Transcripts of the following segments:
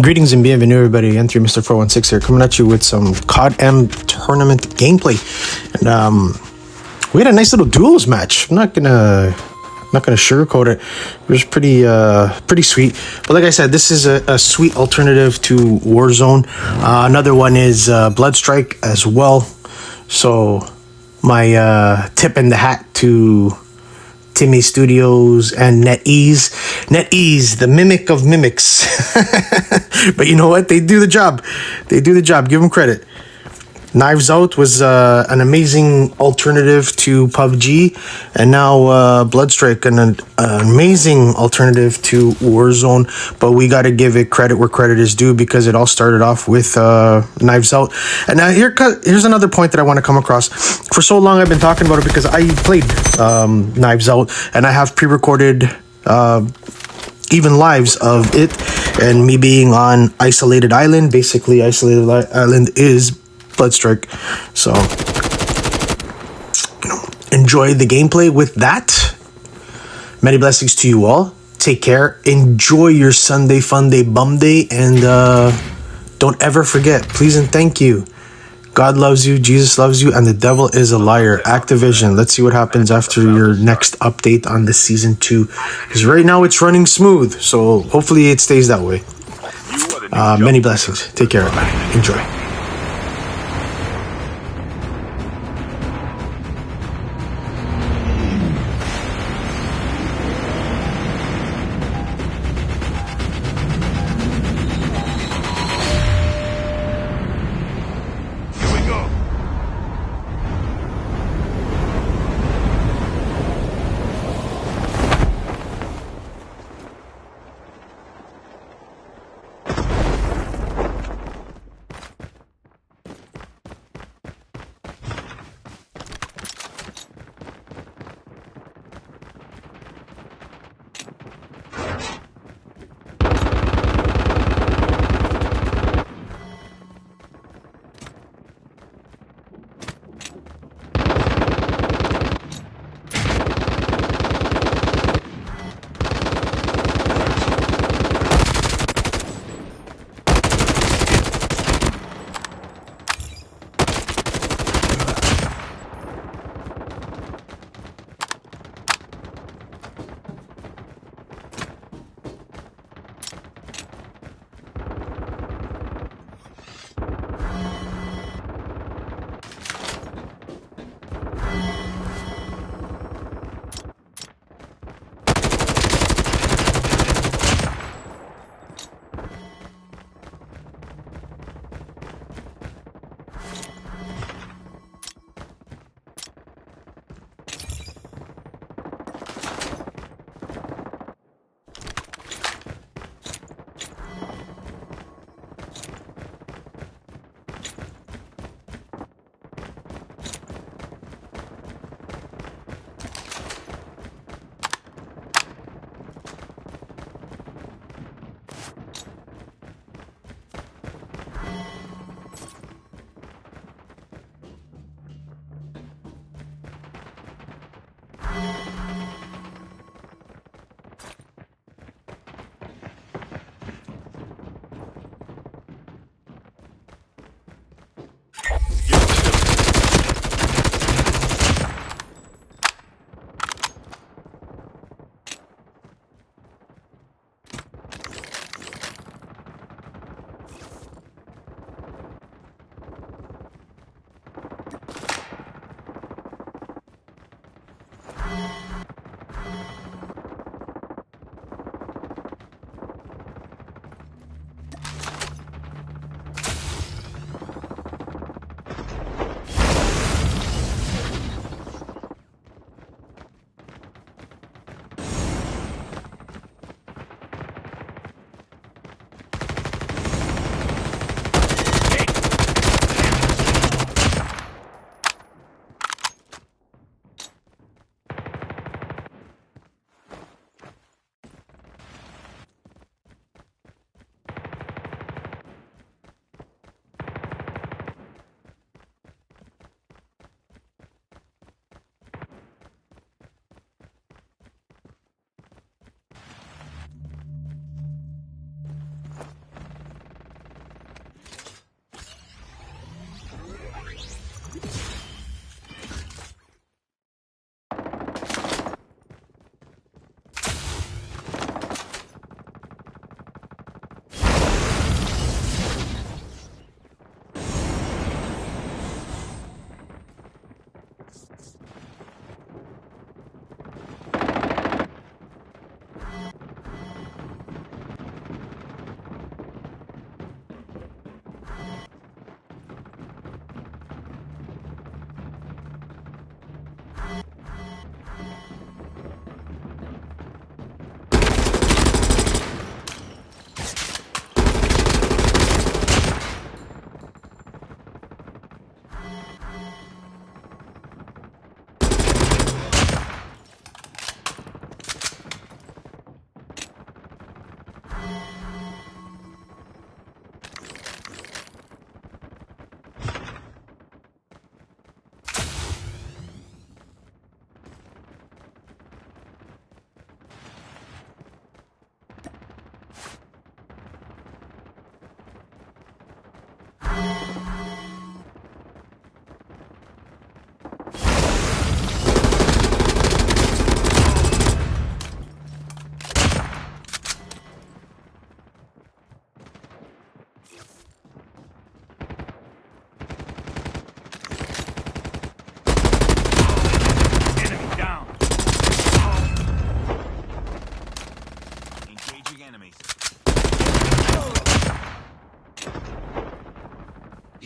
Greetings and bienvenue everybody, N3 Mr. 416 here, coming at you with some COD M tournament gameplay. And we had a nice little duels match. I'm not gonna sugarcoat it. It was pretty sweet. But like I said, this is a sweet alternative to Warzone. Another one is Bloodstrike as well. So my tip in the hat to Timmy Studios and NetEase. NetEase, the mimic of mimics. But you know what? They do the job. They do the job. Give them credit. Knives Out was an amazing alternative to PUBG, and now Bloodstrike, an amazing alternative to Warzone. But we got to give it credit where credit is due, because it all started off with Knives Out. And now here's another point that I want to come across. For so long I've been talking about it because I played Knives Out, and I have pre-recorded even lives of it, and me being on Isolated Island. Basically, Isolated Island is Bloodstrike. So, enjoy the gameplay with that. Many blessings to you all. Take care. Enjoy your Sunday fun day, bum day, and don't ever forget, please and thank you. God loves you, Jesus loves you, and the devil is a liar. Activision, let's see what happens after your next update on the Season 2. Because right now it's running smooth, so hopefully it stays that way. Many blessings. Take care, everybody. Enjoy.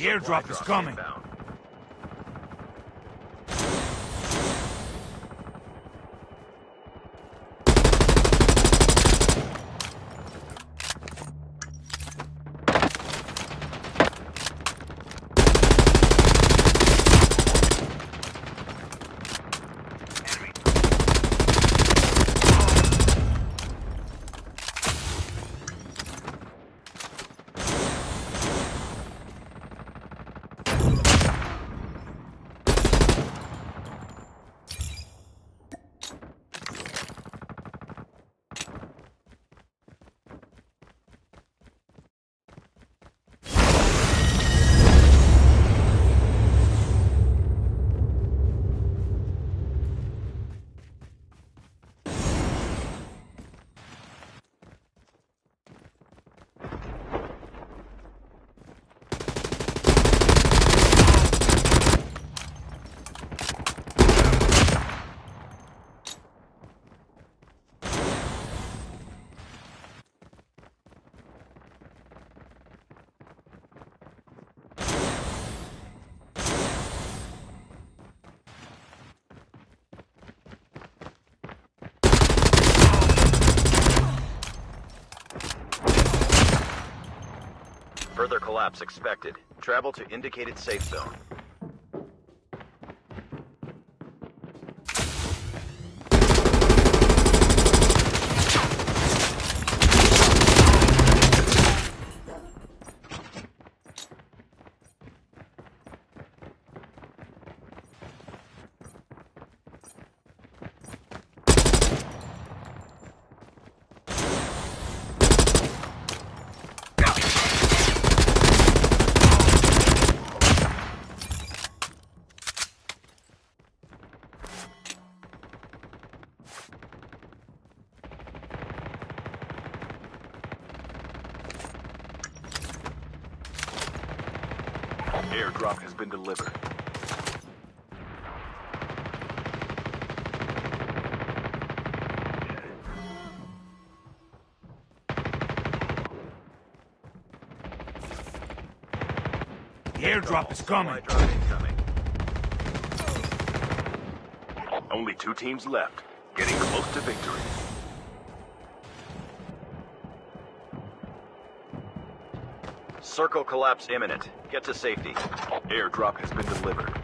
airdrop is coming. Further collapse expected. Travel to indicated safe zone. Airdrop has been delivered. The airdrop is coming. Only 2 teams left. Getting close to victory. Circle collapse imminent. Get to safety. Airdrop has been delivered.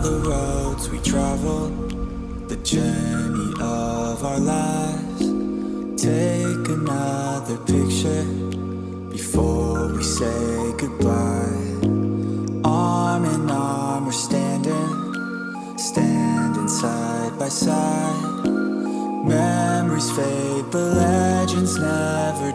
The roads we travel, the journey of our lives. Take another picture before we say goodbye. Arm in arm we're standing side by side. Memories fade but legends never